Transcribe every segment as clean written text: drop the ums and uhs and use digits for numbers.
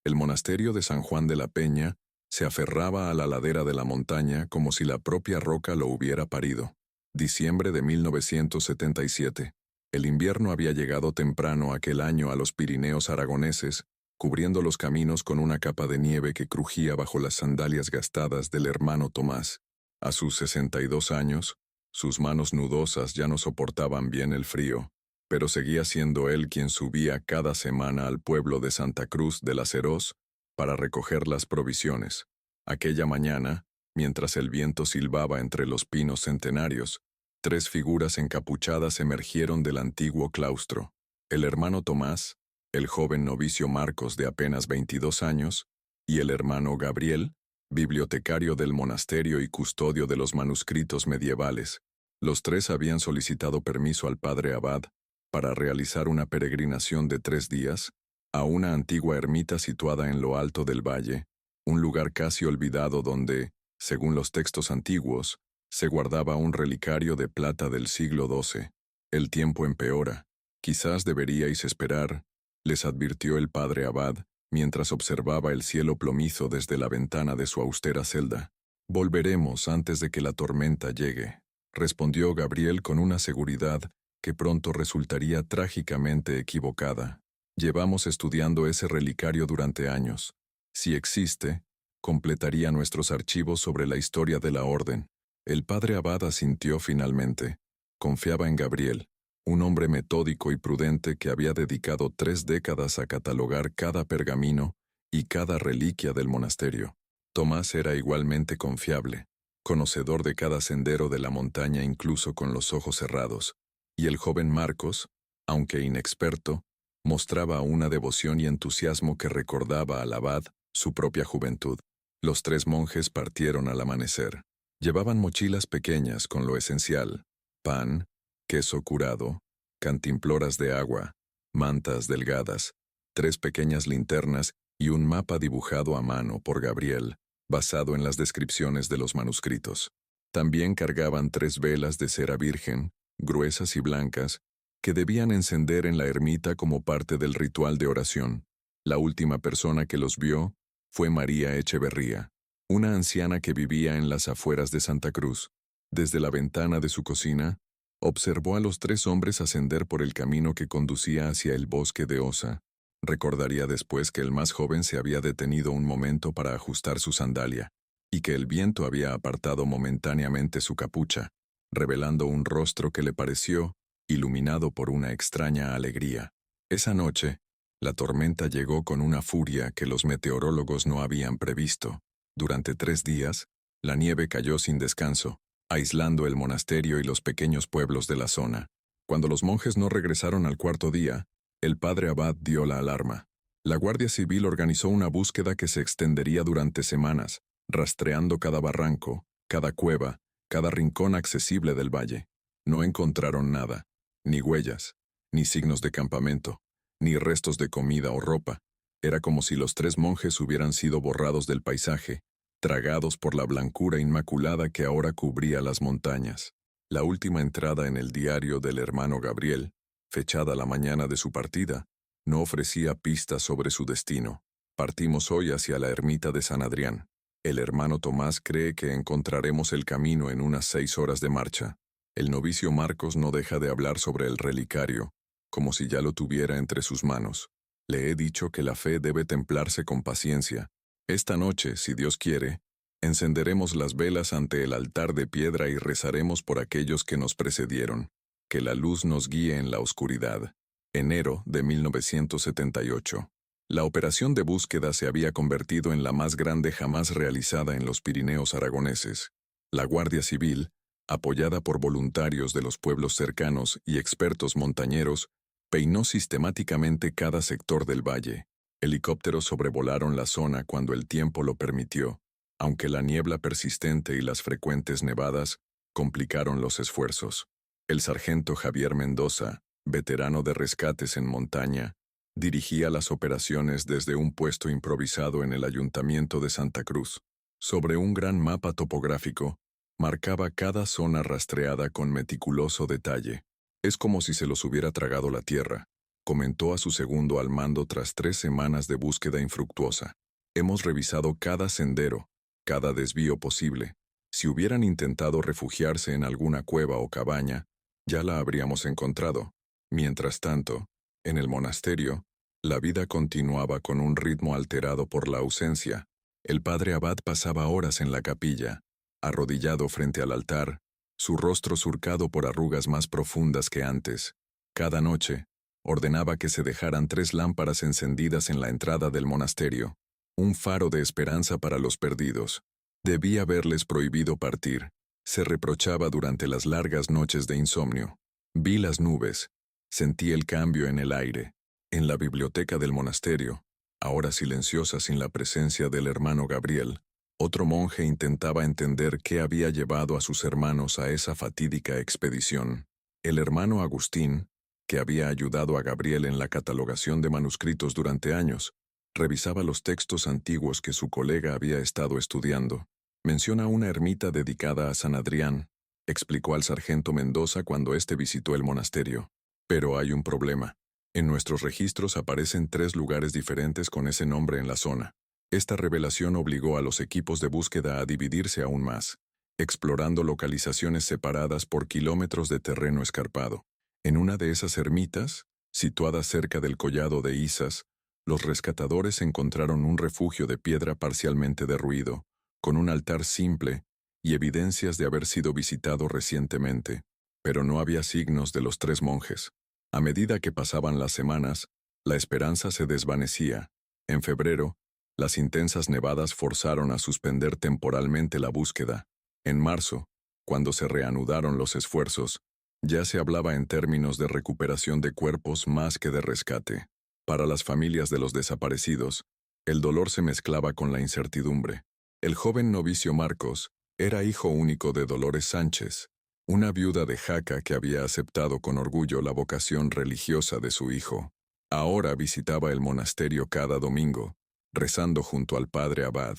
El monasterio de San Juan de la Peña se aferraba a la ladera de la montaña como si la propia roca lo hubiera parido. Diciembre de 1977. El invierno había llegado temprano aquel año a los Pirineos aragoneses, cubriendo los caminos con una capa de nieve que crujía bajo las sandalias gastadas del hermano Tomás. A sus 62 años, sus manos nudosas ya no soportaban bien el frío, pero seguía siendo él quien subía cada semana al pueblo de Santa Cruz de la Seroz para recoger las provisiones. Aquella mañana, mientras el viento silbaba entre los pinos centenarios, 3 figuras encapuchadas emergieron del antiguo claustro. El hermano Tomás, el joven novicio Marcos de apenas 22 años, y el hermano Gabriel, bibliotecario del monasterio y custodio de los manuscritos medievales. Los 3 habían solicitado permiso al padre abad para realizar una peregrinación de 3 días a una antigua ermita situada en lo alto del valle, un lugar casi olvidado donde, según los textos antiguos, se guardaba un relicario de plata del siglo XII. El tiempo empeora. Quizás deberíais esperar, les advirtió el padre abad, mientras observaba el cielo plomizo desde la ventana de su austera celda. Volveremos antes de que la tormenta llegue, respondió Gabriel con una seguridad que pronto resultaría trágicamente equivocada. Llevamos estudiando ese relicario durante años. Si existe, completaría nuestros archivos sobre la historia de la orden. El padre abad asintió finalmente. Confiaba en Gabriel, un hombre metódico y prudente que había dedicado 3 décadas a catalogar cada pergamino y cada reliquia del monasterio. Tomás era igualmente confiable, conocedor de cada sendero de la montaña incluso con los ojos cerrados, y el joven Marcos, aunque inexperto, mostraba una devoción y entusiasmo que recordaba al abad su propia juventud. Los 3 monjes partieron al amanecer. Llevaban mochilas pequeñas con lo esencial: pan, queso curado, cantimploras de agua, mantas delgadas, 3 pequeñas linternas y un mapa dibujado a mano por Gabriel, basado en las descripciones de los manuscritos. También cargaban 3 velas de cera virgen, gruesas y blancas, que debían encender en la ermita como parte del ritual de oración. La última persona que los vio fue María Echeverría, una anciana que vivía en las afueras de Santa Cruz. Desde la ventana de su cocina, observó a los 3 hombres ascender por el camino que conducía hacia el bosque de Osa. Recordaría después que el más joven se había detenido un momento para ajustar su sandalia, y que el viento había apartado momentáneamente su capucha, revelando un rostro que le pareció iluminado por una extraña alegría. Esa noche, la tormenta llegó con una furia que los meteorólogos no habían previsto. Durante 3 días, la nieve cayó sin descanso, aislando el monasterio y los pequeños pueblos de la zona. Cuando los monjes no regresaron al 4.º día, el padre abad dio la alarma. La Guardia Civil organizó una búsqueda que se extendería durante semanas, rastreando cada barranco, cada cueva, cada rincón accesible del valle. No encontraron nada, ni huellas, ni signos de campamento, ni restos de comida o ropa. Era como si los 3 monjes hubieran sido borrados del paisaje, tragados por la blancura inmaculada que ahora cubría las montañas. La última entrada en el diario del hermano Gabriel, fechada la mañana de su partida, no ofrecía pistas sobre su destino. Partimos hoy hacia la ermita de San Adrián. El hermano Tomás cree que encontraremos el camino en unas 6 horas de marcha. El novicio Marcos no deja de hablar sobre el relicario, como si ya lo tuviera entre sus manos. Le he dicho que la fe debe templarse con paciencia. Esta noche, si Dios quiere, encenderemos las velas ante el altar de piedra y rezaremos por aquellos que nos precedieron. Que la luz nos guíe en la oscuridad. Enero de 1978. La operación de búsqueda se había convertido en la más grande jamás realizada en los Pirineos aragoneses. La Guardia Civil, apoyada por voluntarios de los pueblos cercanos y expertos montañeros, peinó sistemáticamente cada sector del valle. Helicópteros sobrevolaron la zona cuando el tiempo lo permitió, aunque la niebla persistente y las frecuentes nevadas complicaron los esfuerzos. El sargento Javier Mendoza, veterano de rescates en montaña, dirigía las operaciones desde un puesto improvisado en el ayuntamiento de Santa Cruz. Sobre un gran mapa topográfico, marcaba cada zona rastreada con meticuloso detalle. Es como si se los hubiera tragado la tierra, comentó a su segundo al mando tras 3 semanas de búsqueda infructuosa. Hemos revisado cada sendero, cada desvío posible. Si hubieran intentado refugiarse en alguna cueva o cabaña, ya la habríamos encontrado. Mientras tanto, en el monasterio, la vida continuaba con un ritmo alterado por la ausencia. El padre abad pasaba horas en la capilla, arrodillado frente al altar, su rostro surcado por arrugas más profundas que antes. Cada noche, ordenaba que se dejaran 3 lámparas encendidas en la entrada del monasterio, un faro de esperanza para los perdidos. Debía haberles prohibido partir. Se reprochaba durante las largas noches de insomnio. Vi las nubes. Sentí el cambio en el aire. En la biblioteca del monasterio, ahora silenciosa sin la presencia del hermano Gabriel, otro monje intentaba entender qué había llevado a sus hermanos a esa fatídica expedición. El hermano Agustín, que había ayudado a Gabriel en la catalogación de manuscritos durante años, revisaba los textos antiguos que su colega había estado estudiando. Menciona una ermita dedicada a San Adrián, explicó al sargento Mendoza cuando éste visitó el monasterio. Pero hay un problema. En nuestros registros aparecen 3 lugares diferentes con ese nombre en la zona. Esta revelación obligó a los equipos de búsqueda a dividirse aún más, explorando localizaciones separadas por kilómetros de terreno escarpado. En una de esas ermitas, situada cerca del collado de Izas, los rescatadores encontraron un refugio de piedra parcialmente derruido, con un altar simple y evidencias de haber sido visitado recientemente, pero no había signos de los 3 monjes. A medida que pasaban las semanas, la esperanza se desvanecía. En febrero, las intensas nevadas forzaron a suspender temporalmente la búsqueda. En marzo, cuando se reanudaron los esfuerzos, ya se hablaba en términos de recuperación de cuerpos más que de rescate. Para las familias de los desaparecidos, el dolor se mezclaba con la incertidumbre. El joven novicio Marcos era hijo único de Dolores Sánchez, una viuda de Jaca que había aceptado con orgullo la vocación religiosa de su hijo. Ahora visitaba el monasterio cada domingo, rezando junto al padre abad,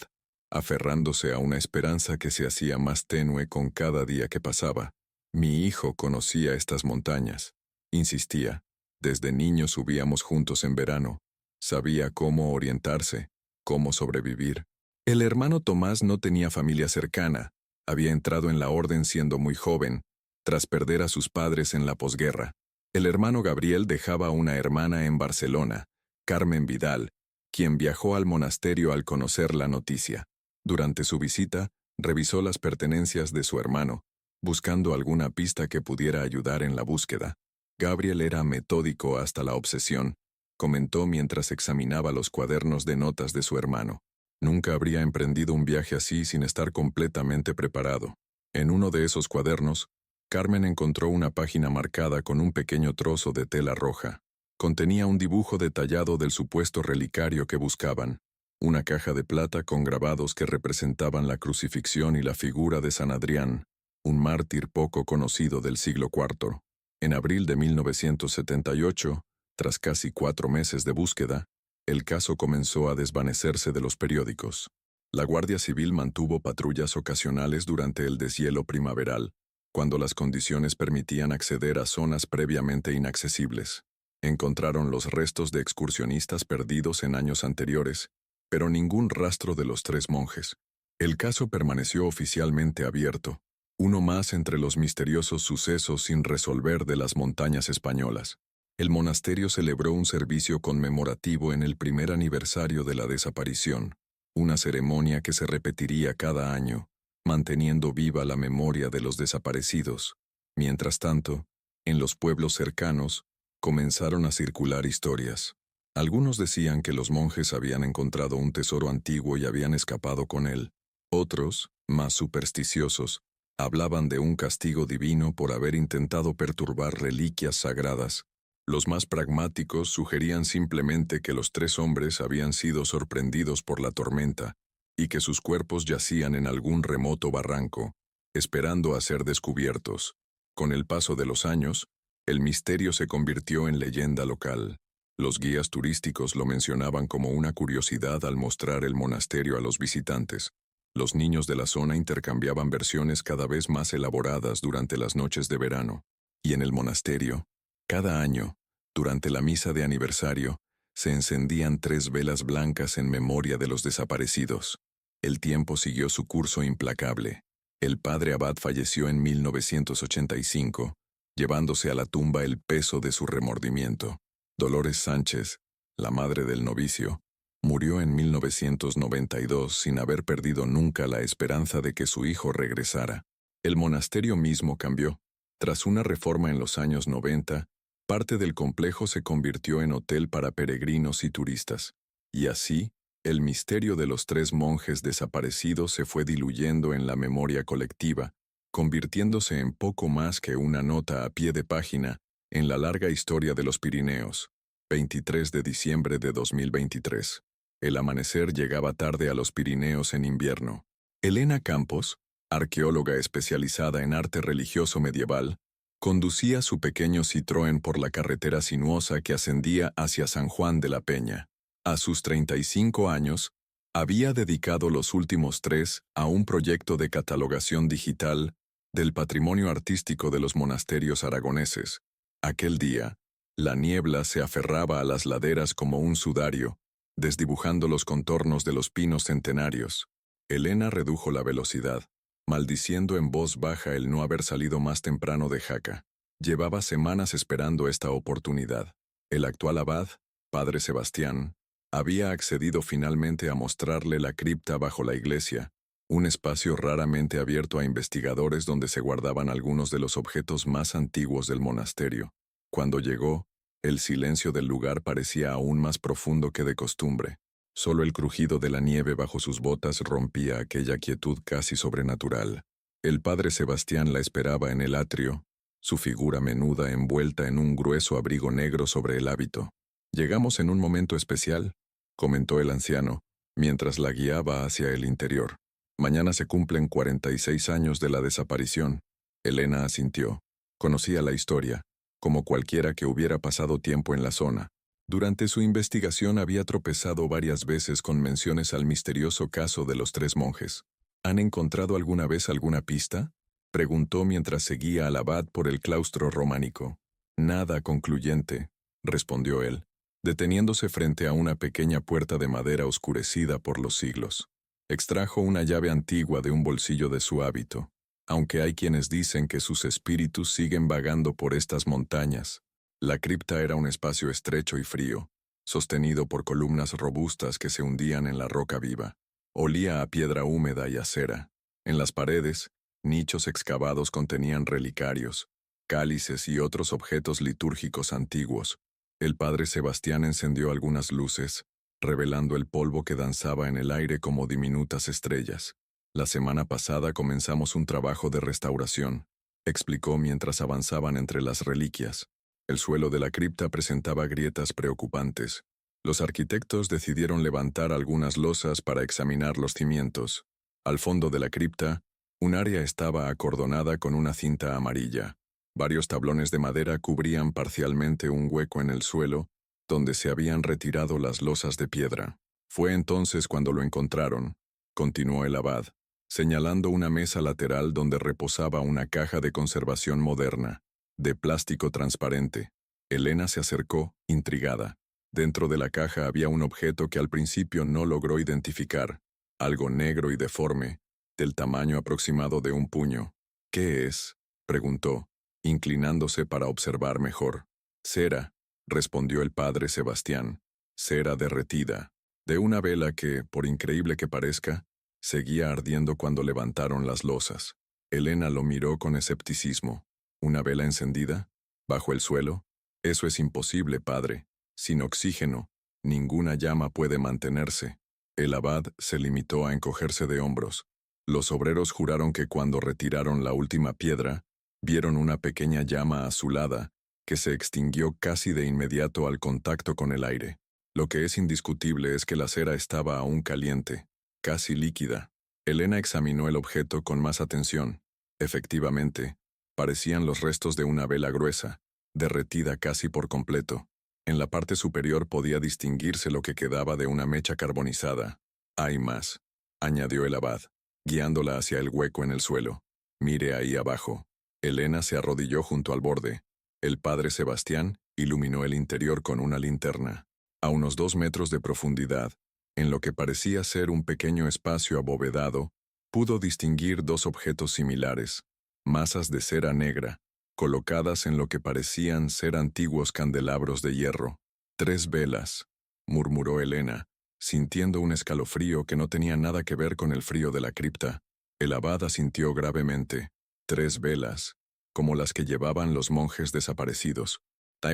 aferrándose a una esperanza que se hacía más tenue con cada día que pasaba. Mi hijo conocía estas montañas, insistía. Desde niño subíamos juntos en verano. Sabía cómo orientarse, cómo sobrevivir. El hermano Tomás no tenía familia cercana. Había entrado en la orden siendo muy joven, tras perder a sus padres en la posguerra. El hermano Gabriel dejaba una hermana en Barcelona, Carmen Vidal, quien viajó al monasterio al conocer la noticia. Durante su visita, revisó las pertenencias de su hermano, buscando alguna pista que pudiera ayudar en la búsqueda. Gabriel era metódico hasta la obsesión, comentó mientras examinaba los cuadernos de notas de su hermano. Nunca habría emprendido un viaje así sin estar completamente preparado. En uno de esos cuadernos, Carmen encontró una página marcada con un pequeño trozo de tela roja. Contenía un dibujo detallado del supuesto relicario que buscaban, una caja de plata con grabados que representaban la crucifixión y la figura de San Adrián, un mártir poco conocido del siglo IV. En abril de 1978, tras casi 4 meses de búsqueda, el caso comenzó a desvanecerse de los periódicos. La Guardia Civil mantuvo patrullas ocasionales durante el deshielo primaveral, cuando las condiciones permitían acceder a zonas previamente inaccesibles. Encontraron los restos de excursionistas perdidos en años anteriores, pero ningún rastro de los 3 monjes. El caso permaneció oficialmente abierto, uno más entre los misteriosos sucesos sin resolver de las montañas españolas. El monasterio celebró un servicio conmemorativo en el primer aniversario de la desaparición, una ceremonia que se repetiría cada año, manteniendo viva la memoria de los desaparecidos. Mientras tanto, en los pueblos cercanos, comenzaron a circular historias. Algunos decían que los monjes habían encontrado un tesoro antiguo y habían escapado con él. Otros, más supersticiosos, hablaban de un castigo divino por haber intentado perturbar reliquias sagradas. Los más pragmáticos sugerían simplemente que los 3 hombres habían sido sorprendidos por la tormenta y que sus cuerpos yacían en algún remoto barranco, esperando a ser descubiertos. Con el paso de los años, el misterio se convirtió en leyenda local. Los guías turísticos lo mencionaban como una curiosidad al mostrar el monasterio a los visitantes. Los niños de la zona intercambiaban versiones cada vez más elaboradas durante las noches de verano. Y en el monasterio, cada año, Durante la misa de aniversario, se encendían 3 velas blancas en memoria de los desaparecidos. El tiempo siguió su curso implacable. El padre Abad falleció en 1985, llevándose a la tumba el peso de su remordimiento. Dolores Sánchez, la madre del novicio, murió en 1992 sin haber perdido nunca la esperanza de que su hijo regresara. El monasterio mismo cambió. Tras una reforma en los años 90, parte del complejo se convirtió en hotel para peregrinos y turistas. Y así, el misterio de los 3 monjes desaparecidos se fue diluyendo en la memoria colectiva, convirtiéndose en poco más que una nota a pie de página en la larga historia de los Pirineos. 23 de diciembre de 2023. El amanecer llegaba tarde a los Pirineos en invierno. Elena Campos, arqueóloga especializada en arte religioso medieval, conducía su pequeño Citroën por la carretera sinuosa que ascendía hacia San Juan de la Peña. A sus 35 años, había dedicado los últimos 3 a un proyecto de catalogación digital del patrimonio artístico de los monasterios aragoneses. Aquel día, la niebla se aferraba a las laderas como un sudario, desdibujando los contornos de los pinos centenarios. Elena redujo la velocidad, maldiciendo en voz baja el no haber salido más temprano de Jaca. Llevaba semanas esperando esta oportunidad. El actual abad, padre Sebastián, había accedido finalmente a mostrarle la cripta bajo la iglesia, un espacio raramente abierto a investigadores donde se guardaban algunos de los objetos más antiguos del monasterio. Cuando llegó, el silencio del lugar parecía aún más profundo que de costumbre. Solo el crujido de la nieve bajo sus botas rompía aquella quietud casi sobrenatural. El padre Sebastián la esperaba en el atrio, su figura menuda envuelta en un grueso abrigo negro sobre el hábito. «Llegamos en un momento especial», comentó el anciano, mientras la guiaba hacia el interior. «Mañana se cumplen 46 años de la desaparición». Elena asintió. Conocía la historia, como cualquiera que hubiera pasado tiempo en la zona. Durante su investigación había tropezado varias veces con menciones al misterioso caso de los 3 monjes. «¿Han encontrado alguna vez alguna pista?», preguntó mientras seguía al abad por el claustro románico. «Nada concluyente», respondió él, deteniéndose frente a una pequeña puerta de madera oscurecida por los siglos. Extrajo una llave antigua de un bolsillo de su hábito. «Aunque hay quienes dicen que sus espíritus siguen vagando por estas montañas». La cripta era un espacio estrecho y frío, sostenido por columnas robustas que se hundían en la roca viva. Olía a piedra húmeda y a cera. En las paredes, nichos excavados contenían relicarios, cálices y otros objetos litúrgicos antiguos. El padre Sebastián encendió algunas luces, revelando el polvo que danzaba en el aire como diminutas estrellas. «La semana pasada comenzamos un trabajo de restauración», explicó mientras avanzaban entre las reliquias. El suelo de la cripta presentaba grietas preocupantes. Los arquitectos decidieron levantar algunas losas para examinar los cimientos. Al fondo de la cripta, un área estaba acordonada con una cinta amarilla. Varios tablones de madera cubrían parcialmente un hueco en el suelo, donde se habían retirado las losas de piedra. «Fue entonces cuando lo encontraron», continuó el abad, señalando una mesa lateral donde reposaba una caja de conservación moderna, de plástico transparente. Elena se acercó, intrigada. Dentro de la caja había un objeto que al principio no logró identificar, algo negro y deforme, del tamaño aproximado de un puño. «¿Qué es?», preguntó, inclinándose para observar mejor. «Cera», respondió el padre Sebastián. «Cera derretida, de una vela que, por increíble que parezca, seguía ardiendo cuando levantaron las losas». Elena lo miró con escepticismo. «¿Una vela encendida? ¿Bajo el suelo? Eso es imposible, padre. Sin oxígeno, ninguna llama puede mantenerse». El abad se limitó a encogerse de hombros. Los obreros juraron que cuando retiraron la última piedra, vieron una pequeña llama azulada que se extinguió casi de inmediato al contacto con el aire. Lo que es indiscutible es que la cera estaba aún caliente, casi líquida. Elena examinó el objeto con más atención. Efectivamente, parecían los restos de una vela gruesa, derretida casi por completo. En la parte superior podía distinguirse lo que quedaba de una mecha carbonizada. «Hay más», añadió el abad, guiándola hacia el hueco en el suelo. «Mire ahí abajo». Elena se arrodilló junto al borde. El padre Sebastián, Iluminó el interior con una linterna. A unos 2 metros de profundidad, en lo que parecía ser un pequeño espacio abovedado, pudo distinguir 2 objetos similares, masas de cera negra, colocadas en lo que parecían ser antiguos candelabros de hierro. 3 velas, murmuró Elena, sintiendo un escalofrío que no tenía nada que ver con el frío de la cripta. El abad asintió gravemente. 3 velas, como las que llevaban los monjes desaparecidos.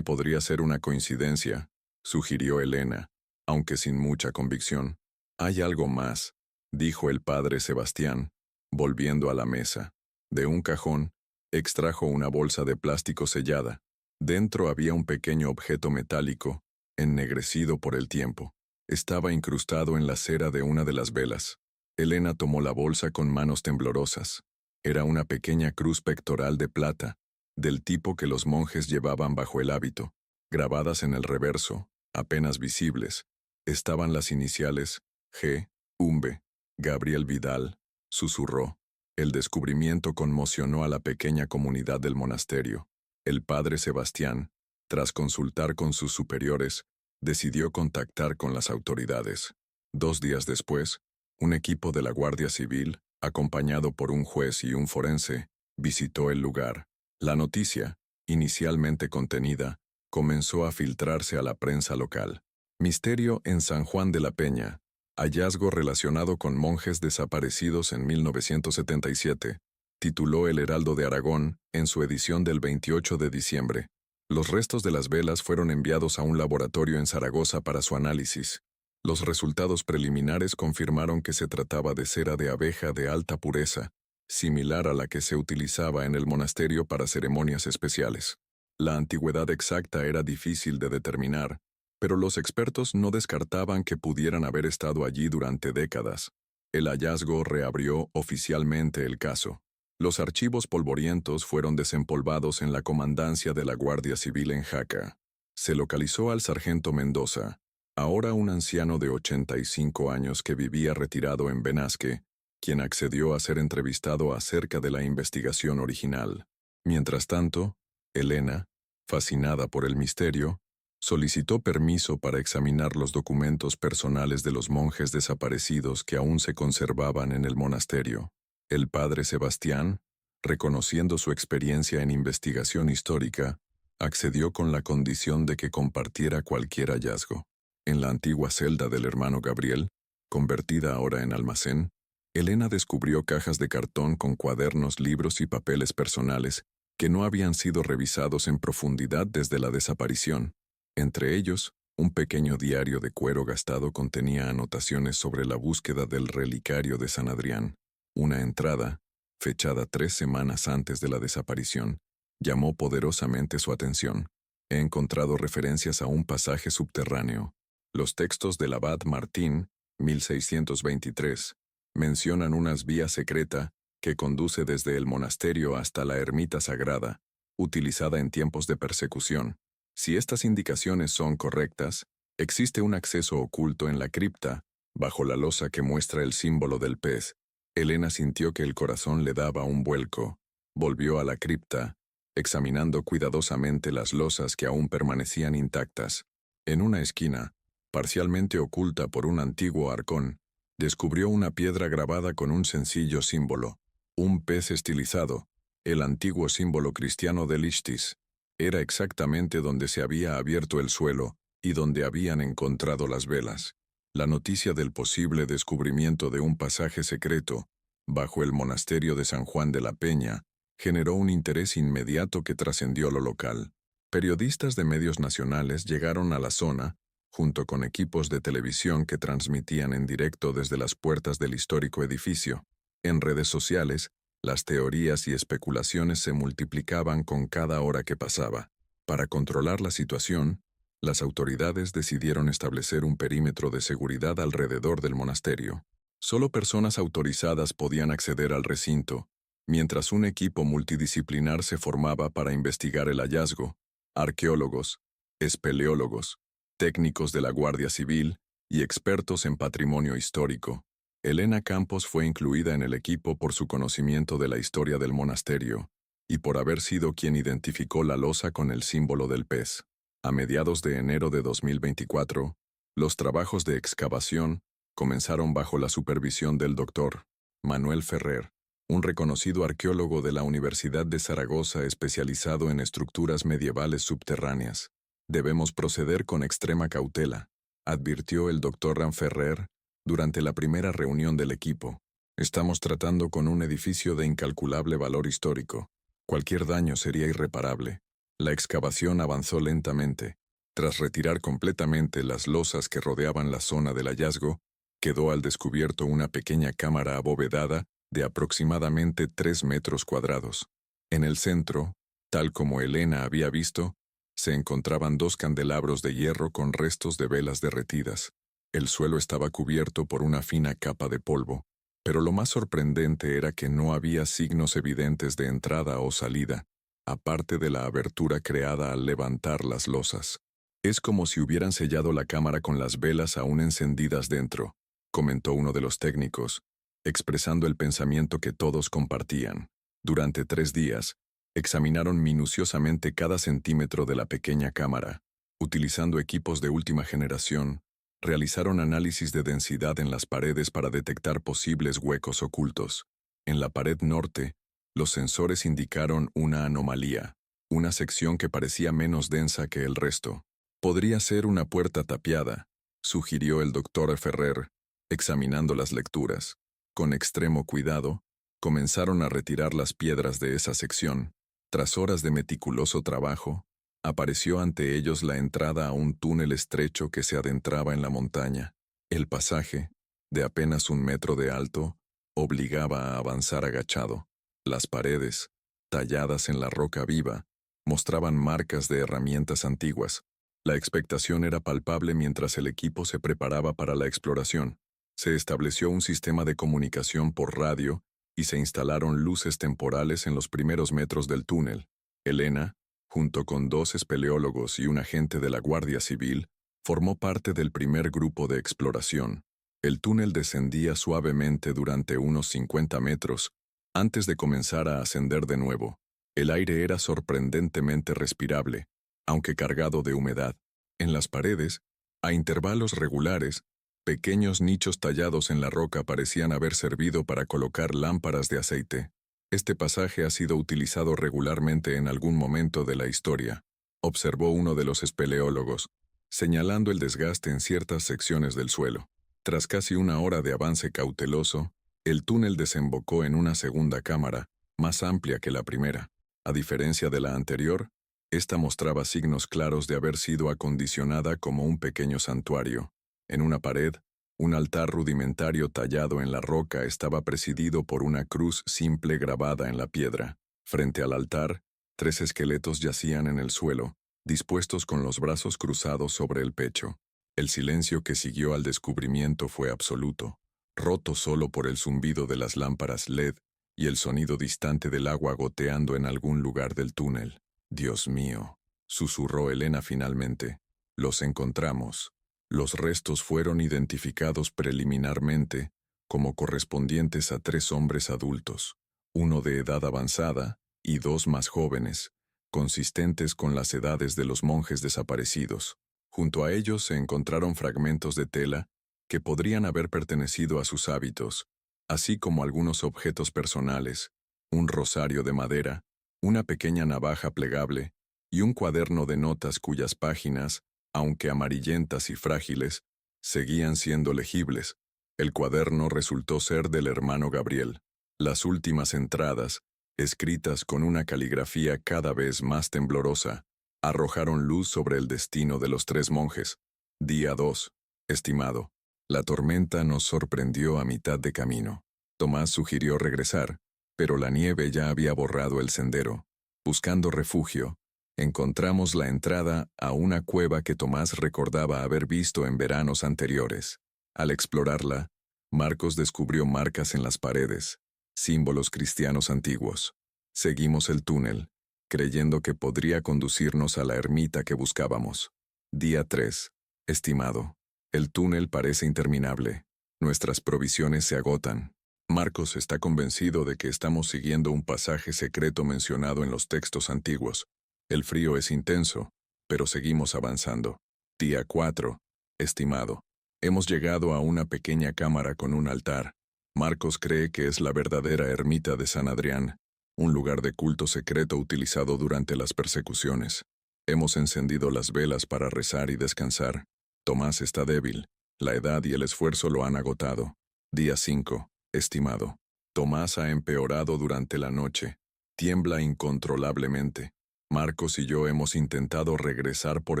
Podría ser una coincidencia, sugirió Elena, aunque sin mucha convicción. Hay algo más, dijo el padre Sebastián, volviendo a la mesa. De un cajón, extrajo una bolsa de plástico sellada. Dentro había un pequeño objeto metálico, ennegrecido por el tiempo. Estaba incrustado en la cera de una de las velas. Elena tomó la bolsa con manos temblorosas. Era una pequeña cruz pectoral de plata, del tipo que los monjes llevaban bajo el hábito. Grabadas en el reverso, apenas visibles, estaban las iniciales G. Umbe. Gabriel Vidal, susurró. El descubrimiento conmocionó a la pequeña comunidad del monasterio. El padre Sebastián, tras consultar con sus superiores, decidió contactar con las autoridades. 2 días después, un equipo de la Guardia Civil, acompañado por un juez y un forense, visitó el lugar. La noticia, inicialmente contenida, comenzó a filtrarse a la prensa local. Misterio en San Juan de la Peña. Hallazgo relacionado con monjes desaparecidos en 1977, tituló El Heraldo de Aragón en su edición del 28 de diciembre. Los restos de las velas fueron enviados a un laboratorio en Zaragoza para su análisis. Los resultados preliminares confirmaron que se trataba de cera de abeja de alta pureza, similar a la que se utilizaba en el monasterio para ceremonias especiales. La antigüedad exacta era difícil de determinar, pero los expertos no descartaban que pudieran haber estado allí durante décadas. El hallazgo reabrió oficialmente el caso. Los archivos polvorientos fueron desempolvados en la comandancia de la Guardia Civil en Jaca. Se localizó al sargento Mendoza, ahora un anciano de 85 años que vivía retirado en Benasque, quien accedió a ser entrevistado acerca de la investigación original. Mientras tanto, Elena, fascinada por el misterio, solicitó permiso para examinar los documentos personales de los monjes desaparecidos que aún se conservaban en el monasterio. El padre Sebastián, reconociendo su experiencia en investigación histórica, accedió con la condición de que compartiera cualquier hallazgo. En la antigua celda del hermano Gabriel, convertida ahora en almacén, Elena descubrió cajas de cartón con cuadernos, libros y papeles personales que no habían sido revisados en profundidad desde la desaparición. Entre ellos, un pequeño diario de cuero gastado contenía anotaciones sobre la búsqueda del relicario de San Adrián. Una entrada, fechada 3 semanas antes de la desaparición, llamó poderosamente su atención. He encontrado referencias a un pasaje subterráneo. Los textos del abad Martín, 1623, mencionan una vía secreta que conduce desde el monasterio hasta la ermita sagrada, utilizada en tiempos de persecución. Si estas indicaciones son correctas, existe un acceso oculto en la cripta, bajo la losa que muestra el símbolo del pez. Elena sintió que el corazón le daba un vuelco. Volvió a la cripta, examinando cuidadosamente las losas que aún permanecían intactas. En una esquina, parcialmente oculta por un antiguo arcón, descubrió una piedra grabada con un sencillo símbolo, un pez estilizado, el antiguo símbolo cristiano del Ichthys. Era exactamente donde se había abierto el suelo y donde habían encontrado las velas. La noticia del posible descubrimiento de un pasaje secreto, bajo el monasterio de San Juan de la Peña, generó un interés inmediato que trascendió lo local. Periodistas de medios nacionales llegaron a la zona, junto con equipos de televisión que transmitían en directo desde las puertas del histórico edificio. En redes sociales, las teorías y especulaciones se multiplicaban con cada hora que pasaba. Para controlar la situación, las autoridades decidieron establecer un perímetro de seguridad alrededor del monasterio. Solo personas autorizadas podían acceder al recinto, mientras un equipo multidisciplinar se formaba para investigar el hallazgo: arqueólogos, espeleólogos, técnicos de la Guardia Civil y expertos en patrimonio histórico. Elena Campos fue incluida en el equipo por su conocimiento de la historia del monasterio y por haber sido quien identificó la losa con el símbolo del pez. A mediados de enero de 2024, los trabajos de excavación comenzaron bajo la supervisión del Dr. Manuel Ferrer, un reconocido arqueólogo de la Universidad de Zaragoza especializado en estructuras medievales subterráneas. Debemos proceder con extrema cautela, advirtió el Dr. Ferrer durante la primera reunión del equipo. Estamos tratando con un edificio de incalculable valor histórico. Cualquier daño sería irreparable. La excavación avanzó lentamente. Tras retirar completamente las losas que rodeaban la zona del hallazgo, quedó al descubierto una pequeña cámara abovedada de aproximadamente 3 metros cuadrados. En el centro, tal como Elena había visto, se encontraban 2 candelabros de hierro con restos de velas derretidas. El suelo estaba cubierto por una fina capa de polvo, pero lo más sorprendente era que no había signos evidentes de entrada o salida, aparte de la abertura creada al levantar las losas. Es como si hubieran sellado la cámara con las velas aún encendidas dentro, comentó uno de los técnicos, expresando el pensamiento que todos compartían. Durante 3 días, examinaron minuciosamente cada centímetro de la pequeña cámara. Utilizando equipos de última generación, realizaron análisis de densidad en las paredes para detectar posibles huecos ocultos. En la pared norte, los sensores indicaron una anomalía, una sección que parecía menos densa que el resto. Podría ser una puerta tapiada, sugirió el Dr. Ferrer, examinando las lecturas. Con extremo cuidado, comenzaron a retirar las piedras de esa sección. Tras horas de meticuloso trabajo, apareció ante ellos la entrada a un túnel estrecho que se adentraba en la montaña. El pasaje, de apenas 1 metro de alto, obligaba a avanzar agachado. Las paredes, talladas en la roca viva, mostraban marcas de herramientas antiguas. La expectación era palpable mientras el equipo se preparaba para la exploración. Se estableció un sistema de comunicación por radio y se instalaron luces temporales en los primeros metros del túnel. Elena, junto con 2 espeleólogos y un agente de la Guardia Civil, formó parte del primer grupo de exploración. El túnel descendía suavemente durante unos 50 metros, antes de comenzar a ascender de nuevo. El aire era sorprendentemente respirable, aunque cargado de humedad. En las paredes, a intervalos regulares, pequeños nichos tallados en la roca parecían haber servido para colocar lámparas de aceite. Este pasaje ha sido utilizado regularmente en algún momento de la historia, observó uno de los espeleólogos, señalando el desgaste en ciertas secciones del suelo. Tras casi 1 hora de avance cauteloso, el túnel desembocó en una segunda cámara, más amplia que la primera. A diferencia de la anterior, esta mostraba signos claros de haber sido acondicionada como un pequeño santuario. En una pared, un altar rudimentario tallado en la roca estaba presidido por una cruz simple grabada en la piedra. Frente al altar, 3 esqueletos yacían en el suelo, dispuestos con los brazos cruzados sobre el pecho. El silencio que siguió al descubrimiento fue absoluto, roto solo por el zumbido de las lámparas LED y el sonido distante del agua goteando en algún lugar del túnel. «Dios mío», susurró Elena finalmente. «Los encontramos». Los restos fueron identificados preliminarmente como correspondientes a 3 hombres adultos, uno de edad avanzada y 2 más jóvenes, consistentes con las edades de los monjes desaparecidos. Junto a ellos se encontraron fragmentos de tela que podrían haber pertenecido a sus hábitos, así como algunos objetos personales, un rosario de madera, una pequeña navaja plegable y un cuaderno de notas cuyas páginas, aunque amarillentas y frágiles, seguían siendo legibles. El cuaderno resultó ser del hermano Gabriel. Las últimas entradas, escritas con una caligrafía cada vez más temblorosa, arrojaron luz sobre el destino de los 3 monjes. Día 2. Estimado. La tormenta nos sorprendió a mitad de camino. Tomás sugirió regresar, pero la nieve ya había borrado el sendero. Buscando refugio, encontramos la entrada a una cueva que Tomás recordaba haber visto en veranos anteriores. Al explorarla, Marcos descubrió marcas en las paredes, símbolos cristianos antiguos. Seguimos el túnel, creyendo que podría conducirnos a la ermita que buscábamos. Día 3. Estimado. El túnel parece interminable. Nuestras provisiones se agotan. Marcos está convencido de que estamos siguiendo un pasaje secreto mencionado en los textos antiguos. El frío es intenso, pero seguimos avanzando. Día 4. Estimado. Hemos llegado a una pequeña cámara con un altar. Marcos cree que es la verdadera ermita de San Adrián, un lugar de culto secreto utilizado durante las persecuciones. Hemos encendido las velas para rezar y descansar. Tomás está débil. La edad y el esfuerzo lo han agotado. Día 5. Estimado. Tomás ha empeorado durante la noche. Tiembla incontrolablemente. Marcos y yo hemos intentado regresar por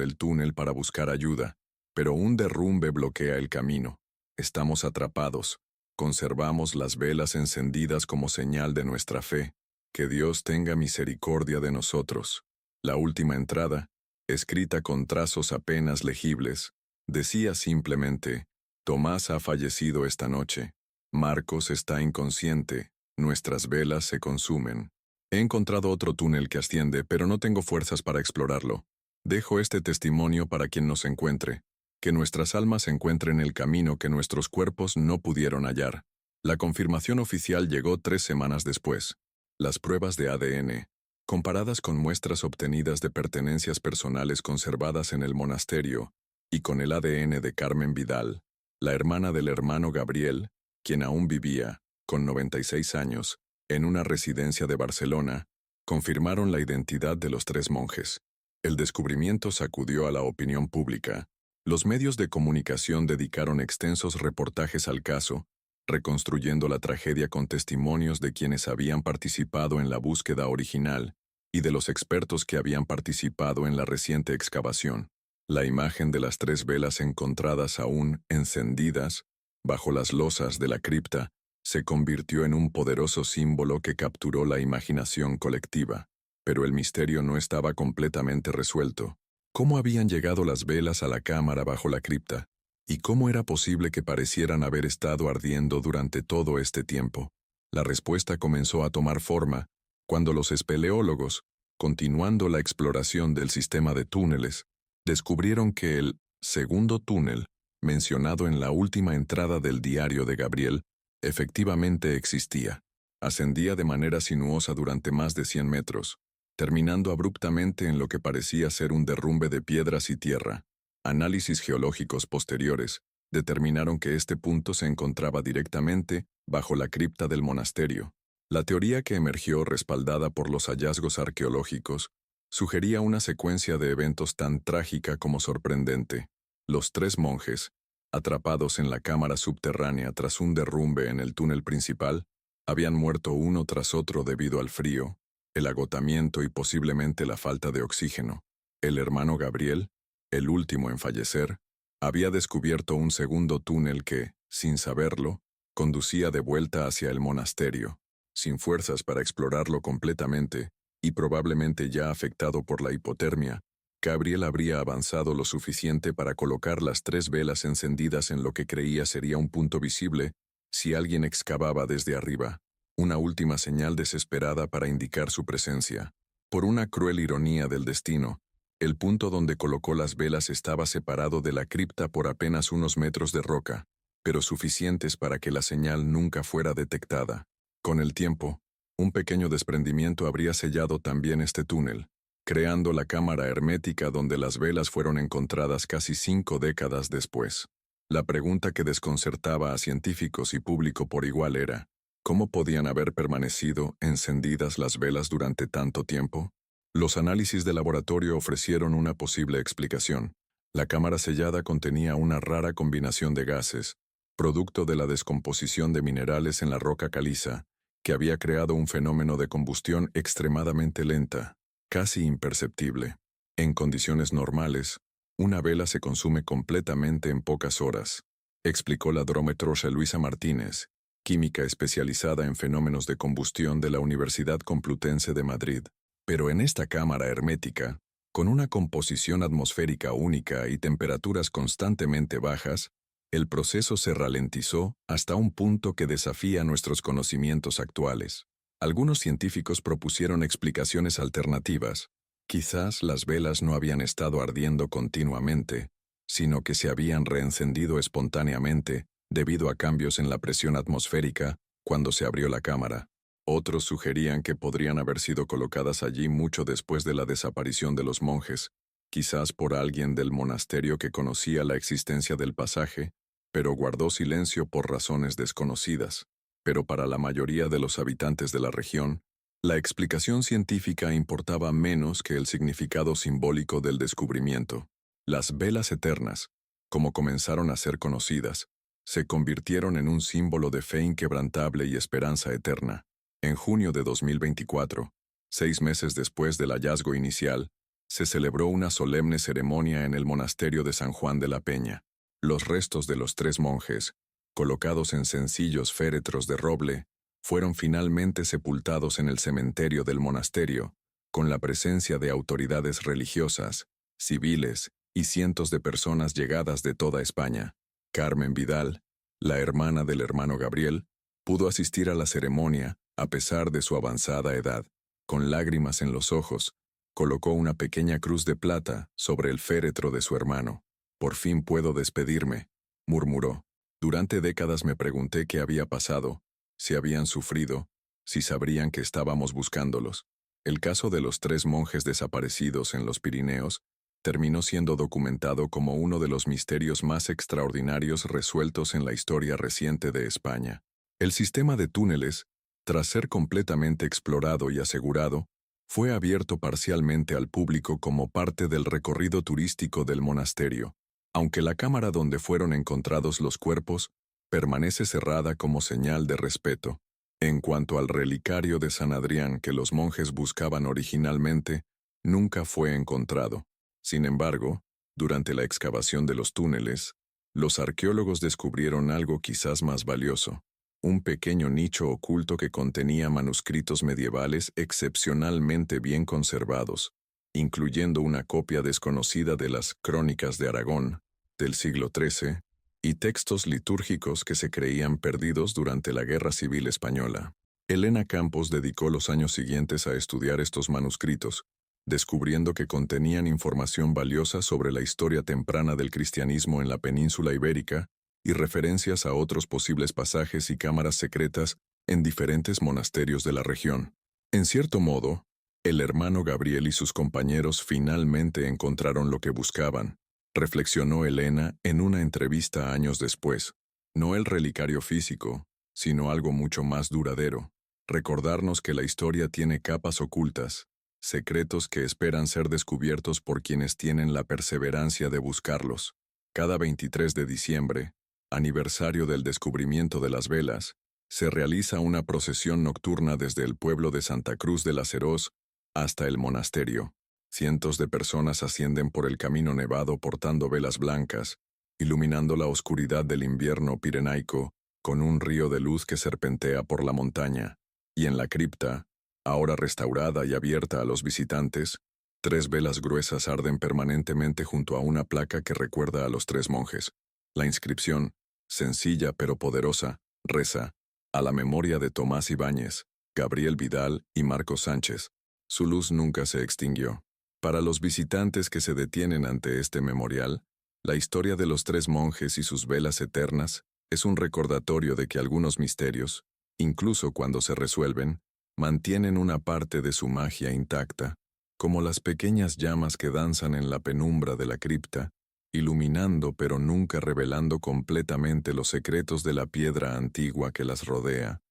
el túnel para buscar ayuda, pero un derrumbe bloquea el camino. Estamos atrapados. Conservamos las velas encendidas como señal de nuestra fe. Que Dios tenga misericordia de nosotros. La última entrada, escrita con trazos apenas legibles, decía simplemente: Tomás ha fallecido esta noche. Marcos está inconsciente. Nuestras velas se consumen. He encontrado otro túnel que asciende, pero no tengo fuerzas para explorarlo. Dejo este testimonio para quien nos encuentre. Que nuestras almas encuentren el camino que nuestros cuerpos no pudieron hallar. La confirmación oficial llegó 3 semanas después. Las pruebas de ADN, comparadas con muestras obtenidas de pertenencias personales conservadas en el monasterio, y con el ADN de Carmen Vidal, la hermana del hermano Gabriel, quien aún vivía, con 96 años, en una residencia de Barcelona, confirmaron la identidad de los 3 monjes. El descubrimiento sacudió a la opinión pública. Los medios de comunicación dedicaron extensos reportajes al caso, reconstruyendo la tragedia con testimonios de quienes habían participado en la búsqueda original y de los expertos que habían participado en la reciente excavación. La imagen de las 3 velas encontradas aún encendidas bajo las losas de la cripta se convirtió en un poderoso símbolo que capturó la imaginación colectiva. Pero el misterio no estaba completamente resuelto. ¿Cómo habían llegado las velas a la cámara bajo la cripta? ¿Y cómo era posible que parecieran haber estado ardiendo durante todo este tiempo? La respuesta comenzó a tomar forma cuando los espeleólogos, continuando la exploración del sistema de túneles, descubrieron que el segundo túnel, mencionado en la última entrada del diario de Gabriel, efectivamente existía. Ascendía de manera sinuosa durante más de 100 metros, terminando abruptamente en lo que parecía ser un derrumbe de piedras y tierra. Análisis geológicos posteriores determinaron que este punto se encontraba directamente bajo la cripta del monasterio. La teoría que emergió, respaldada por los hallazgos arqueológicos, sugería una secuencia de eventos tan trágica como sorprendente. Los 3 monjes, atrapados en la cámara subterránea tras un derrumbe en el túnel principal, habían muerto uno tras otro debido al frío, el agotamiento y posiblemente la falta de oxígeno. El hermano Gabriel, el último en fallecer, había descubierto un segundo túnel que, sin saberlo, conducía de vuelta hacia el monasterio. Sin fuerzas para explorarlo completamente, y probablemente ya afectado por la hipotermia, Gabriel habría avanzado lo suficiente para colocar las 3 velas encendidas en lo que creía sería un punto visible si alguien excavaba desde arriba, una última señal desesperada para indicar su presencia. Por una cruel ironía del destino, el punto donde colocó las velas estaba separado de la cripta por apenas unos metros de roca, pero suficientes para que la señal nunca fuera detectada. Con el tiempo, un pequeño desprendimiento habría sellado también este túnel, creando la cámara hermética donde las velas fueron encontradas casi 5 décadas después. La pregunta que desconcertaba a científicos y público por igual era: ¿cómo podían haber permanecido encendidas las velas durante tanto tiempo? Los análisis de laboratorio ofrecieron una posible explicación. La cámara sellada contenía una rara combinación de gases, producto de la descomposición de minerales en la roca caliza, que había creado un fenómeno de combustión extremadamente lenta, casi imperceptible. En condiciones normales, una vela se consume completamente en pocas horas, explicó la drometrosa Luisa Martínez, química especializada en fenómenos de combustión de la Universidad Complutense de Madrid. Pero en esta cámara hermética, con una composición atmosférica única y temperaturas constantemente bajas, el proceso se ralentizó hasta un punto que desafía nuestros conocimientos actuales. Algunos científicos propusieron explicaciones alternativas. Quizás las velas no habían estado ardiendo continuamente, sino que se habían reencendido espontáneamente debido a cambios en la presión atmosférica cuando se abrió la cámara. Otros sugerían que podrían haber sido colocadas allí mucho después de la desaparición de los monjes, quizás por alguien del monasterio que conocía la existencia del pasaje, pero guardó silencio por razones desconocidas. Pero para la mayoría de los habitantes de la región, la explicación científica importaba menos que el significado simbólico del descubrimiento. Las velas eternas, como comenzaron a ser conocidas, se convirtieron en un símbolo de fe inquebrantable y esperanza eterna. En junio de 2024, 6 meses después del hallazgo inicial, se celebró una solemne ceremonia en el monasterio de San Juan de la Peña. Los restos de los 3 monjes, colocados en sencillos féretros de roble, fueron finalmente sepultados en el cementerio del monasterio, con la presencia de autoridades religiosas, civiles y cientos de personas llegadas de toda España. Carmen Vidal, la hermana del hermano Gabriel, pudo asistir a la ceremonia a pesar de su avanzada edad. Con lágrimas en los ojos, colocó una pequeña cruz de plata sobre el féretro de su hermano. «Por fin puedo despedirme», murmuró. «Durante décadas me pregunté qué había pasado, si habían sufrido, si sabrían que estábamos buscándolos». El caso de los 3 monjes desaparecidos en los Pirineos terminó siendo documentado como uno de los misterios más extraordinarios resueltos en la historia reciente de España. El sistema de túneles, tras ser completamente explorado y asegurado, fue abierto parcialmente al público como parte del recorrido turístico del monasterio, aunque la cámara donde fueron encontrados los cuerpos permanece cerrada como señal de respeto. En cuanto al relicario de San Adrián que los monjes buscaban originalmente, nunca fue encontrado. Sin embargo, durante la excavación de los túneles, los arqueólogos descubrieron algo quizás más valioso: un pequeño nicho oculto que contenía manuscritos medievales excepcionalmente bien conservados, incluyendo una copia desconocida de las Crónicas de Aragón, del siglo XIII, y textos litúrgicos que se creían perdidos durante la Guerra Civil Española. Elena Campos dedicó los años siguientes a estudiar estos manuscritos, descubriendo que contenían información valiosa sobre la historia temprana del cristianismo en la península ibérica y referencias a otros posibles pasajes y cámaras secretas en diferentes monasterios de la región. En cierto modo, el hermano Gabriel y sus compañeros finalmente encontraron lo que buscaban, reflexionó Elena en una entrevista años después. No el relicario físico, sino algo mucho más duradero. Recordarnos que la historia tiene capas ocultas, secretos que esperan ser descubiertos por quienes tienen la perseverancia de buscarlos. Cada 23 de diciembre, aniversario del descubrimiento de las velas, se realiza una procesión nocturna desde el pueblo de Santa Cruz de la Serós hasta el monasterio. Cientos de personas ascienden por el camino nevado portando velas blancas, iluminando la oscuridad del invierno pirenaico con un río de luz que serpentea por la montaña. Y en la cripta, ahora restaurada y abierta a los visitantes, 3 velas gruesas arden permanentemente junto a una placa que recuerda a los 3 monjes. La inscripción, sencilla pero poderosa, reza: «A la memoria de Tomás Ibáñez, Gabriel Vidal y Marcos Sánchez». Su luz nunca se extinguió. Para los visitantes que se detienen ante este memorial, la historia de los 3 monjes y sus velas eternas es un recordatorio de que algunos misterios, incluso cuando se resuelven, mantienen una parte de su magia intacta, como las pequeñas llamas que danzan en la penumbra de la cripta, iluminando pero nunca revelando completamente los secretos de la piedra antigua que las rodea.